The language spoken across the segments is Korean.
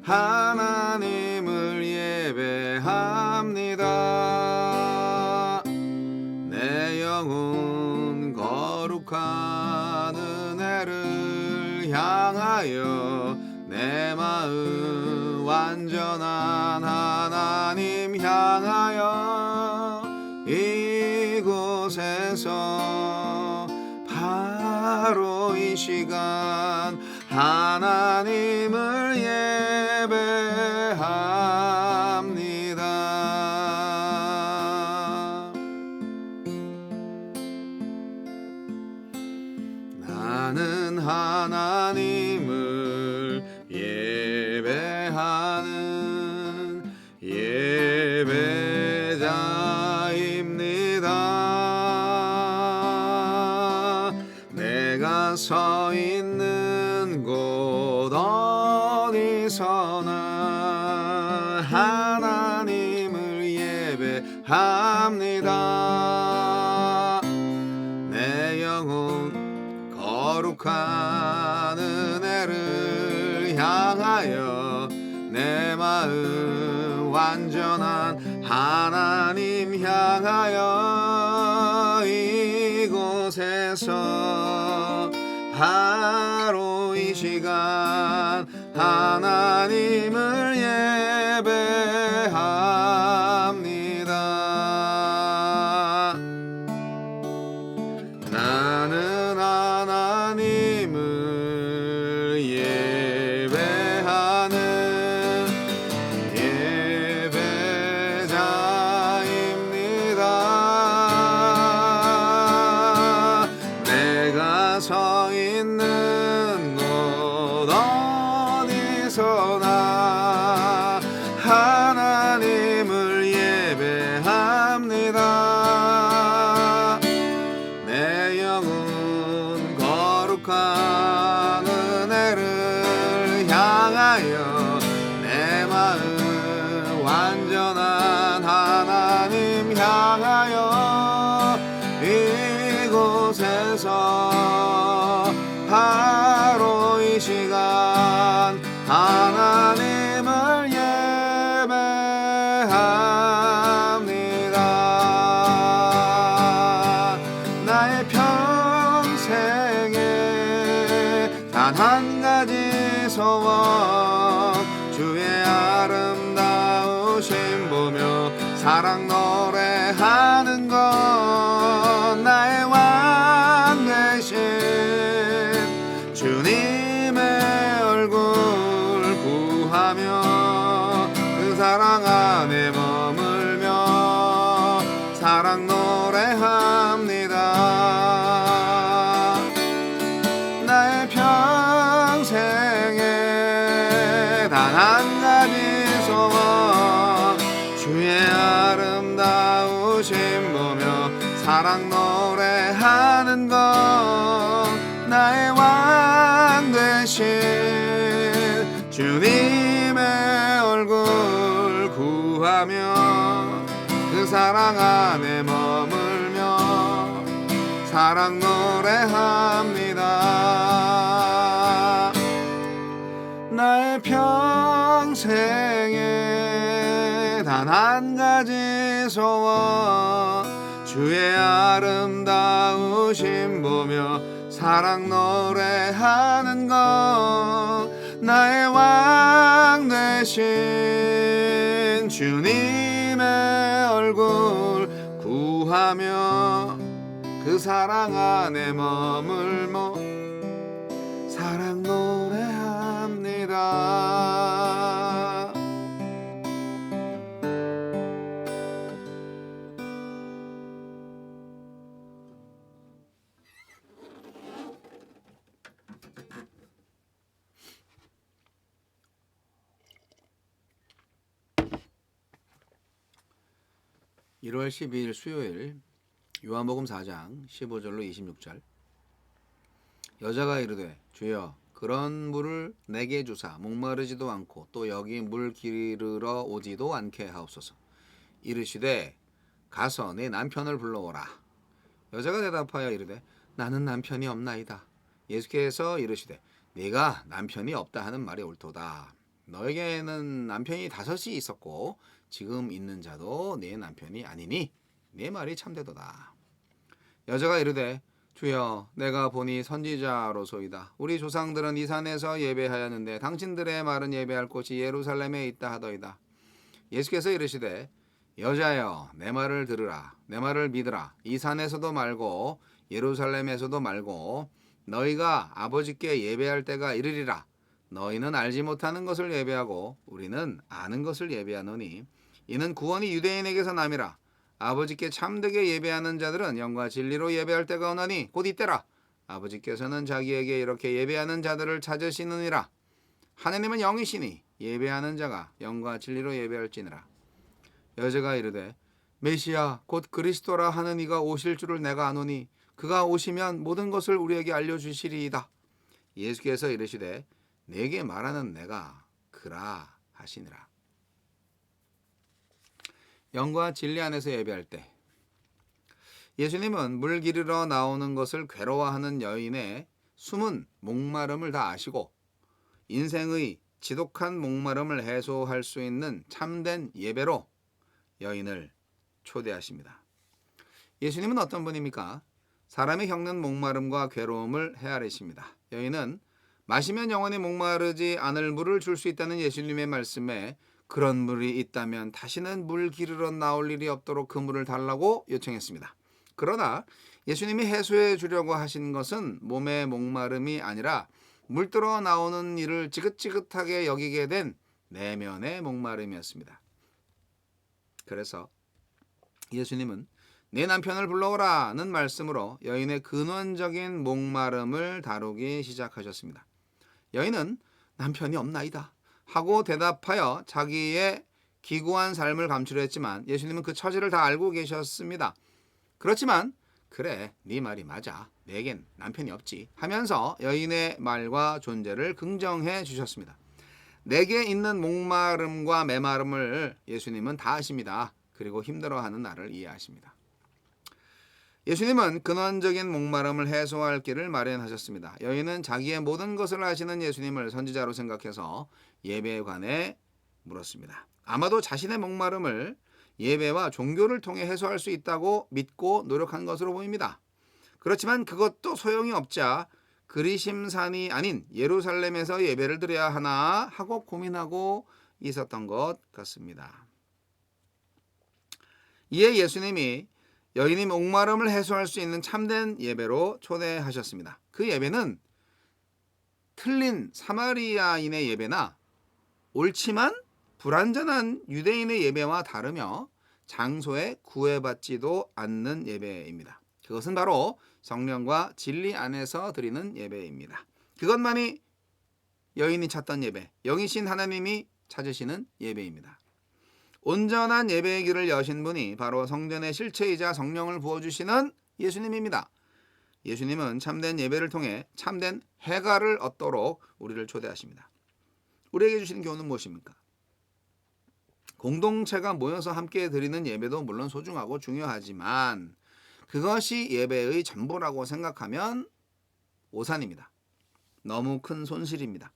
하나님을 예배합니다. 내 영혼 거룩한 은혜를 향하여 내 마음 완전한 하나님 향하여 이곳에서 바로 이 시간 하나님을 예배합니다. 나는 하나님을 예배하는 예배자입니다. 내가 서 있는 곳 어디서나 하나님을 예배합니다. 내 영혼 거룩한 은혜를 향하여 내 마음 완전한 하나님 향하여 이곳에서 바로 이 시간 하나님을 예배합니다. 나는 하나님을 예배하는 예배자입니다. 내가 서 있는 곳 어디서나 하나님을 예배합니다. 내 영혼 거룩한 은혜를 향하여 내 마음 완전한 하나님 향하여 이곳에서 바로 이 시간 하나님을 예배합니다. 나의 평생에 단 한 가지 소원 주의 아름다우심 보며 사랑 노래하는 것 나의 왕 되신 주님의 얼굴 구하며 그 사랑 안에 머물며 사랑 노래합니다. 나의 평생에 단 한 가지 소원 주의 아름다우심 보며 사랑 노래하는 것 나의 왕 되신 주님의 얼굴 구하며 그 사랑 안에 머물며 사랑 노래합니다. 나의 평생에 단 한 가지 소원 주의 아름다우심 보며 사랑 노래하는 것 나의 왕 되신 주님의 얼굴 구하며 그 사랑 안에 머물며 사랑 노래합니다. 1월 12일 수요일 요한복음 4장 15절로 26절. 여자가 이르되 주여 그런 물을 내게 주사 목마르지도 않고 또 여기 물 기르러 오지도 않게 하옵소서. 이르시되 가서 네 남편을 불러오라. 여자가 대답하여 이르되 나는 남편이 없나이다. 예수께서 이르시되 네가 남편이 없다 하는 말이 옳도다. 너에게는 남편이 5이 있었고 지금 있는 자도 네 남편이 아니니 네 말이 참되도다. 여자가 이르되 주여 내가 보니 선지자로소이다. 우리 조상들은 이 산에서 예배하였는데 당신들의 말은 예배할 곳이 예루살렘에 있다 하더이다. 예수께서 이르시되 여자여 내 말을 들으라. 내 말을 믿으라. 이 산에서도 말고 예루살렘에서도 말고 너희가 아버지께 예배할 때가 이르리라. 너희는 알지 못하는 것을 예배하고 우리는 아는 것을 예배하노니 이는 구원이 유대인에게서 남이라. 아버지께 참되게 예배하는 자들은 영과 진리로 예배할 때가 오나니 곧 이때라. 아버지께서는 자기에게 이렇게 예배하는 자들을 찾으시느니라. 하느님은 영이시니 예배하는 자가 영과 진리로 예배할지니라. 여자가 이르되 메시아 곧 그리스도라 하는 이가 오실 줄을 내가 아노니 그가 오시면 모든 것을 우리에게 알려주시리이다. 예수께서 이르시되 내게 말하는 내가 그라 하시니라. 영과 진리 안에서 예배할 때 예수님은 물 기르러 나오는 것을 괴로워하는 여인의 숨은 목마름을 다 아시고 인생의 지독한 목마름을 해소할 수 있는 참된 예배로 여인을 초대하십니다. 예수님은 어떤 분입니까? 사람이 겪는 목마름과 괴로움을 헤아리십니다. 여인은 마시면 영원히 목마르지 않을 물을 줄 수 있다는 예수님의 말씀에 그런 물이 있다면 다시는 물 기르러 나올 일이 없도록 그 물을 달라고 요청했습니다. 그러나 예수님이 해소해 주려고 하신 것은 몸의 목마름이 아니라 물들어 나오는 일을 지긋지긋하게 여기게 된 내면의 목마름이었습니다. 그래서 예수님은 내 남편을 불러오라는 말씀으로 여인의 근원적인 목마름을 다루기 시작하셨습니다. 여인은 남편이 없나이다 하고 대답하여 자기의 기구한 삶을 감추려 했지만 예수님은 그 처지를 다 알고 계셨습니다. 그렇지만 그래 네 말이 맞아 내겐 남편이 없지 하면서 여인의 말과 존재를 긍정해 주셨습니다. 내게 있는 목마름과 메마름을 예수님은 다 아십니다. 그리고 힘들어하는 나를 이해하십니다. 예수님은 근원적인 목마름을 해소할 길을 마련하셨습니다. 여인은 자기의 모든 것을 아시는 예수님을 선지자로 생각해서 예배에 관해 물었습니다. 아마도 자신의 목마름을 예배와 종교를 통해 해소할 수 있다고 믿고 노력한 것으로 보입니다. 그렇지만 그것도 소용이 없자 그리심산이 아닌 예루살렘에서 예배를 드려야 하나 하고 고민하고 있었던 것 같습니다. 이에 예수님이 여인이 목마름을 해소할 수 있는 참된 예배로 초대하셨습니다. 그 예배는 틀린 사마리아인의 예배나 옳지만 불완전한 유대인의 예배와 다르며 장소에 구애받지도 않는 예배입니다. 그것은 바로 성령과 진리 안에서 드리는 예배입니다. 그것만이 여인이 찾던 예배, 영이신 하나님이 찾으시는 예배입니다. 온전한 예배의 길을 여신 분이 바로 성전의 실체이자 성령을 부어주시는 예수님입니다. 예수님은 참된 예배를 통해 참된 해가를 얻도록 우리를 초대하십니다. 우리에게 주시는 교훈은 무엇입니까? 공동체가 모여서 함께 드리는 예배도 물론 소중하고 중요하지만 그것이 예배의 전부라고 생각하면 오산입니다. 너무 큰 손실입니다.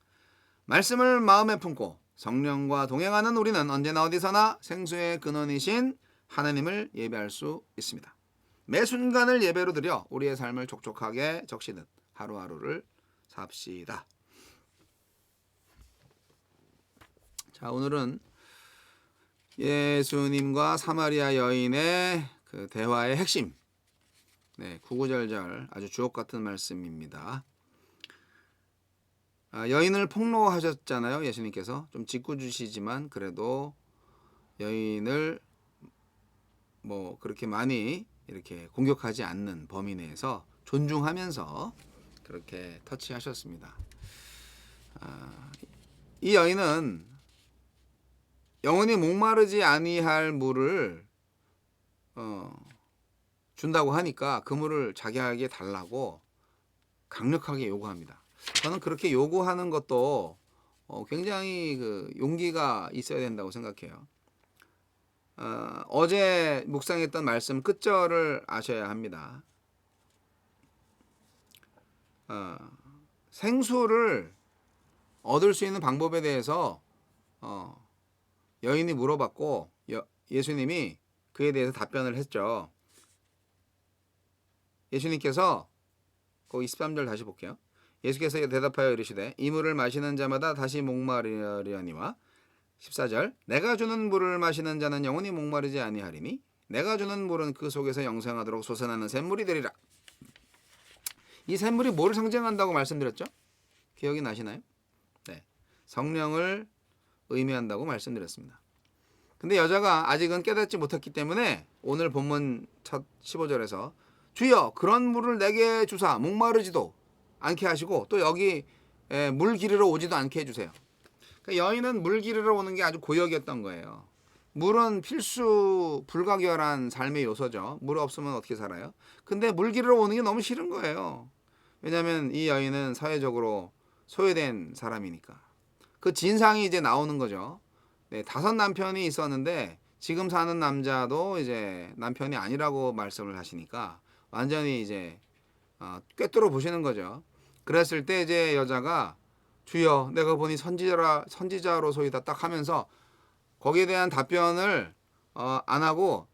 말씀을 마음에 품고 성령과 동행하는 우리는 언제나 어디서나 생수의 근원이신 하나님을 예배할 수 있습니다. 매 순간을 예배로 드려 우리의 삶을 촉촉하게 적시는 하루하루를 삽시다. 자, 오늘은 예수님과 사마리아 여인의 그 대화의 핵심, 구구절절 아주 주옥 같은 말씀입니다. 여인을 폭로하셨잖아요. 예수님께서 좀 짓궂으시지만 그래도 여인을 뭐 그렇게 많이 이렇게 공격하지 않는 범위 내에서 존중하면서 그렇게 터치하셨습니다. 이 여인은 영원히 목마르지 아니할 물을 준다고 하니까 그 물을 자기에게 달라고 강력하게 요구합니다. 저는 그렇게 요구하는 것도 굉장히 그 용기가 있어야 된다고 생각해요. 어제 묵상했던 말씀 끝절을 아셔야 합니다. 생수를 얻을 수 있는 방법에 대해서 여인이 물어봤고 예수님이 그에 대해서 답변을 했죠. 예수님께서 거기 23절 다시 볼게요. 예수께서 대답하여 이르시되 이 물을 마시는 자마다 다시 목마르려니와 14절 내가 주는 물을 마시는 자는 영원히 목마르지 아니하리니 내가 주는 물은 그 속에서 영생하도록 솟아나는 샘물이 되리라. 이 샘물이 뭐를 상징한다고 말씀드렸죠? 기억이 나시나요? 네, 성령을 의미한다고 말씀드렸습니다. 근데 여자가 아직은 깨닫지 못했기 때문에 오늘 본문 첫 15절에서 주여 그런 물을 내게 주사 목마르지도 않게 하시고 또 여기 물 기르러 오지도 않게 해주세요. 그러니까 여인은 물 기르러 오는 게 아주 고역이었던 거예요. 물은 필수 불가결한 삶의 요소죠. 물 없으면 어떻게 살아요? 근데 물 기르러 오는 게 너무 싫은 거예요. 왜냐하면 이 여인은 사회적으로 소외된 사람이니까. 그 진상이 이제 나오는 거죠. 네, 5 남편이 있었는데 지금 사는 남자도 이제 남편이 아니라고 말씀을 하시니까 완전히 이제 꿰뚫어 보시는 거죠. 그랬을 때 이제 여자가 주여 내가 보니 선지자로소이다 딱 하면서 거기에 대한 답변을 안 하고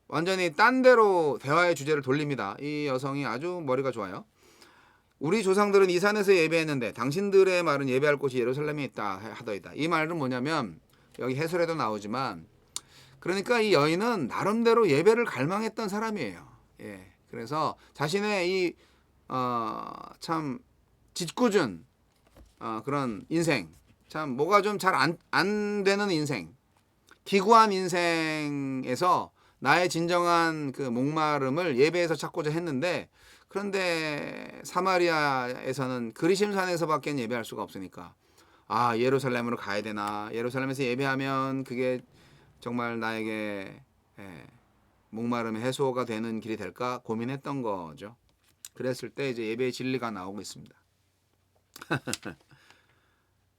완전히 딴 데로 대화의 주제를 돌립니다. 이 여성이 아주 머리가 좋아요. 우리 조상들은 이 산에서 예배했는데 당신들의 말은 예배할 곳이 예루살렘에 있다 하더이다. 이 말은 뭐냐면 여기 해설에도 나오지만 그러니까 이 여인은 나름대로 예배를 갈망했던 사람이에요. 예. 그래서 자신의 이 참 짓궂은 그런 인생, 참 뭐가 좀 잘 안 되는 인생, 기구한 인생에서 나의 진정한 그 목마름을 예배에서 찾고자 했는데 그런데 사마리아에서는 그리심산에서밖에 예배할 수가 없으니까 예루살렘으로 가야 되나, 예루살렘에서 예배하면 그게 정말 나에게 목마름의 해소가 되는 길이 될까 고민했던 거죠. 그랬을 때 이제 예배의 진리가 나오고 있습니다.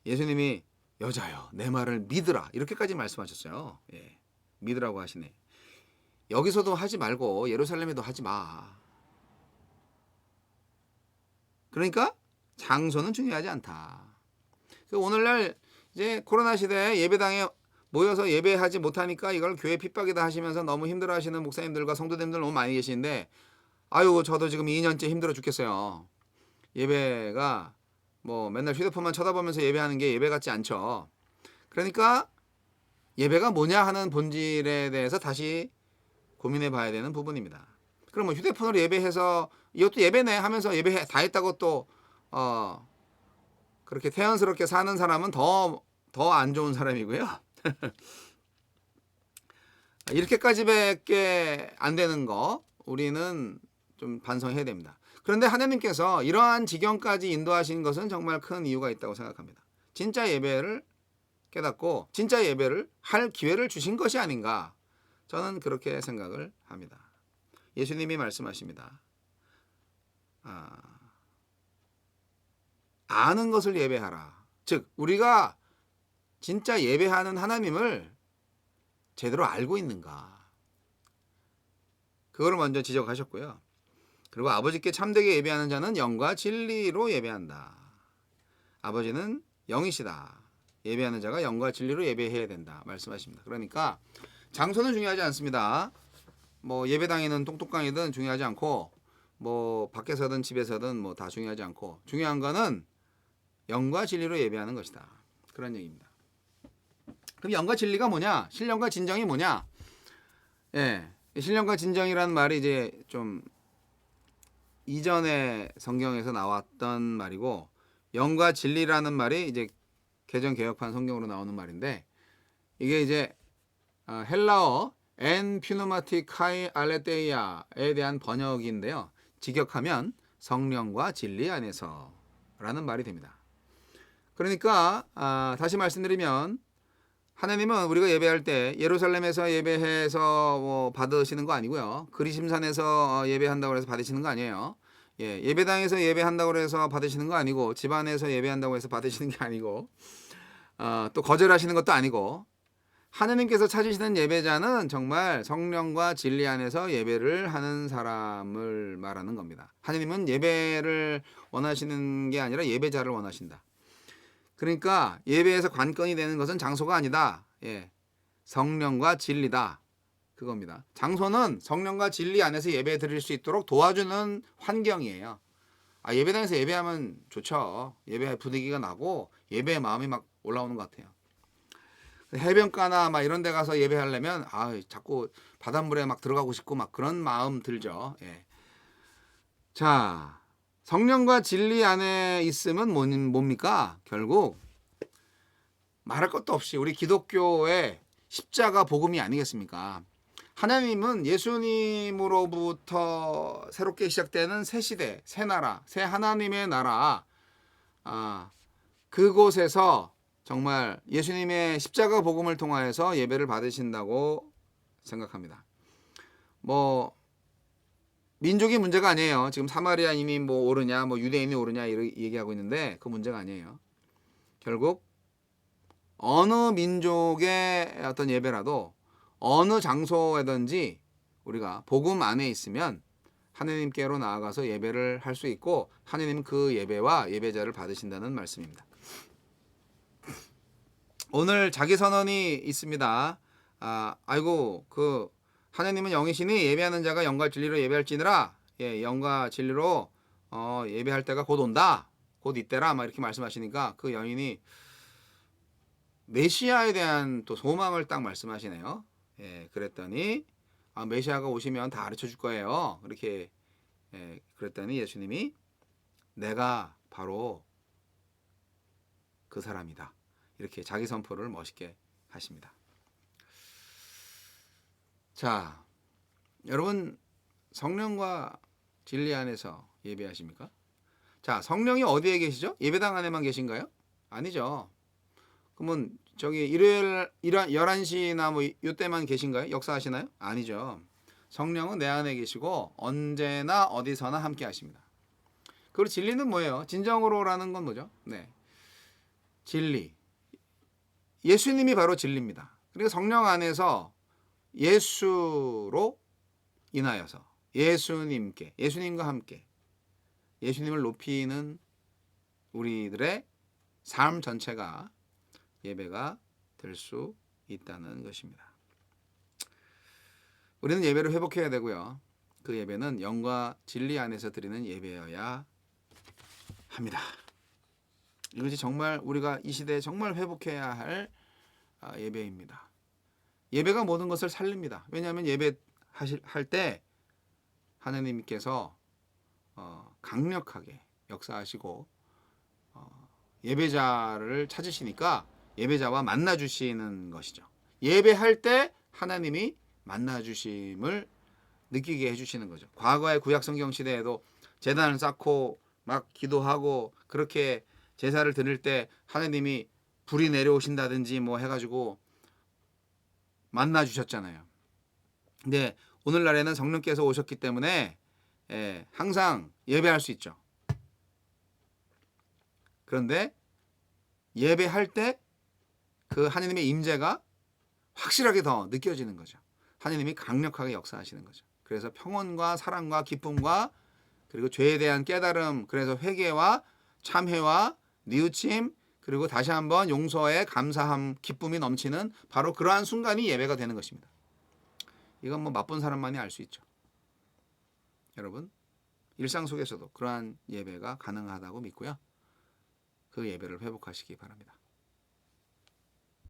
예수님이 여자여 내 말을 믿으라 이렇게까지 말씀하셨어요. 예, 믿으라고 하시네. 여기서도 하지 말고 예루살렘에도 하지 마. 그러니까 장소는 중요하지 않다. 오늘날 이제 코로나 시대에 예배당에 모여서 예배하지 못하니까 이걸 교회 핍박이다 하시면서 너무 힘들어하시는 목사님들과 성도님들 너무 많이 계시는데 아유 저도 지금 2년째 힘들어 죽겠어요. 예배가 뭐 맨날 휴대폰만 쳐다보면서 예배하는 게 예배 같지 않죠. 그러니까 예배가 뭐냐 하는 본질에 대해서 다시 고민해 봐야 되는 부분입니다. 그럼 뭐 휴대폰으로 예배해서 이것도 예배네 하면서 예배 다 했다고 또 그렇게 태연스럽게 사는 사람은 더 안 좋은 사람이고요. 이렇게까지밖에 안 되는 거 우리는 좀 반성해야 됩니다. 그런데 하나님께서 이러한 지경까지 인도하신 것은 정말 큰 이유가 있다고 생각합니다. 진짜 예배를 깨닫고 진짜 예배를 할 기회를 주신 것이 아닌가 저는 그렇게 생각을 합니다. 예수님이 말씀하십니다. 아는 것을 예배하라. 즉 우리가 진짜 예배하는 하나님을 제대로 알고 있는가 그거를 먼저 지적하셨고요. 그리고 아버지께 참되게 예배하는 자는 영과 진리로 예배한다. 아버지는 영이시다. 예배하는 자가 영과 진리로 예배해야 된다 말씀하십니다. 그러니까 장소는 중요하지 않습니다. 뭐 예배당이든 똥똑강이든 중요하지 않고 뭐 밖에서든 집에서든 뭐 다 중요하지 않고 중요한 거는 영과 진리로 예배하는 것이다. 그런 얘기입니다. 그럼 영과 진리가 뭐냐? 신령과 진정이 뭐냐? 예, 신령과 진정이라는 말이 이제 좀 이전에 성경에서 나왔던 말이고 영과 진리라는 말이 이제 개정 개혁판 성경으로 나오는 말인데 이게 이제 헬라어 엔 퓨노마티 카이 알레테이아에 대한 번역인데요. 직역하면 성령과 진리 안에서 라는 말이 됩니다. 그러니까 다시 말씀드리면 하나님은 우리가 예배할 때 예루살렘에서 예배해서 뭐 받으시는 거 아니고요. 그리심산에서 예배한다고 해서 받으시는 거 아니에요. 예, 예배당에서 예배한다고 해서 받으시는 거 아니고 집안에서 예배한다고 해서 받으시는 게 아니고 또 거절하시는 것도 아니고 하느님께서 찾으시는 예배자는 정말 성령과 진리 안에서 예배를 하는 사람을 말하는 겁니다. 하느님은 예배를 원하시는 게 아니라 예배자를 원하신다. 그러니까 예배에서 관건이 되는 것은 장소가 아니다. 예. 성령과 진리다. 그겁니다. 장소는 성령과 진리 안에서 예배 드릴 수 있도록 도와주는 환경이에요. 예배당에서 예배하면 좋죠. 예배 분위기가 나고 예배의 마음이 막 올라오는 것 같아요. 해변가나 막 이런 데 가서 예배하려면 자꾸 바닷물에 막 들어가고 싶고 막 그런 마음 들죠. 예. 자, 성령과 진리 안에 있음은 뭡니까? 결국 말할 것도 없이 우리 기독교의 십자가 복음이 아니겠습니까? 하나님은 예수님으로부터 새롭게 시작되는 새 시대, 새 나라, 새 하나님의 나라, 그곳에서 정말 예수님의 십자가 복음을 통하여서 예배를 받으신다고 생각합니다. 민족이 문제가 아니에요. 지금 사마리아인이 옳으냐, 유대인이 옳으냐 이렇게 얘기하고 있는데 그 문제가 아니에요. 결국 어느 민족의 어떤 예배라도 어느 장소에든지 우리가 복음 안에 있으면 하느님께로 나아가서 예배를 할 수 있고 하느님은 그 예배와 예배자를 받으신다는 말씀입니다. 오늘 자기 선언이 있습니다. 하느님은 영이시니 예배하는 자가 영과 진리로 예배할지니라. 예, 영과 진리로 예배할 때가 곧 온다. 곧 이때라. 막 이렇게 말씀하시니까 그 여인이 메시아에 대한 또 소망을 딱 말씀하시네요. 예, 그랬더니 메시아가 오시면 다 가르쳐 줄 거예요. 이렇게 그랬더니 예수님이 내가 바로 그 사람이다. 이렇게 자기 선포를 멋있게 하십니다. 자, 여러분 성령과 진리 안에서 예배하십니까? 자, 성령이 어디에 계시죠? 예배당 안에만 계신가요? 아니죠. 그러면 저기 일요일 11시나 이때만 계신가요? 역사하시나요? 아니죠. 성령은 내 안에 계시고 언제나 어디서나 함께 하십니다. 그리고 진리는 뭐예요? 진정으로라는 건 뭐죠? 네, 진리. 예수님이 바로 진리입니다. 그리고 성령 안에서 예수로 인하여서 예수님과 함께 예수님을 높이는 우리들의 삶 전체가 예배가 될 수 있다는 것입니다. 우리는 예배를 회복해야 되고요. 그 예배는 영과 진리 안에서 드리는 예배여야 합니다. 이것이 정말 우리가 이 시대에 정말 회복해야 할 예배입니다. 예배가 모든 것을 살립니다. 왜냐하면 예배할 때 하나님께서 강력하게 역사하시고 예배자를 찾으시니까 예배자와 만나주시는 것이죠. 예배할 때 하나님이 만나주심을 느끼게 해주시는 거죠. 과거의 구약성경 시대에도 제단을 쌓고 막 기도하고 그렇게 제사를 드릴 때 하나님이 불이 내려오신다든지 해가지고 만나주셨잖아요. 근데 오늘날에는 성령께서 오셨기 때문에 항상 예배할 수 있죠. 그런데 예배할 때 그 하나님의 임재가 확실하게 더 느껴지는 거죠. 하나님이 강력하게 역사하시는 거죠. 그래서 평온과 사랑과 기쁨과 그리고 죄에 대한 깨달음, 그래서 회개와 참회와 뉘우침, 그리고 다시 한번 용서에 감사함, 기쁨이 넘치는 바로 그러한 순간이 예배가 되는 것입니다. 이건 맛본 사람만이 알 수 있죠. 여러분, 일상 속에서도 그러한 예배가 가능하다고 믿고요. 그 예배를 회복하시기 바랍니다.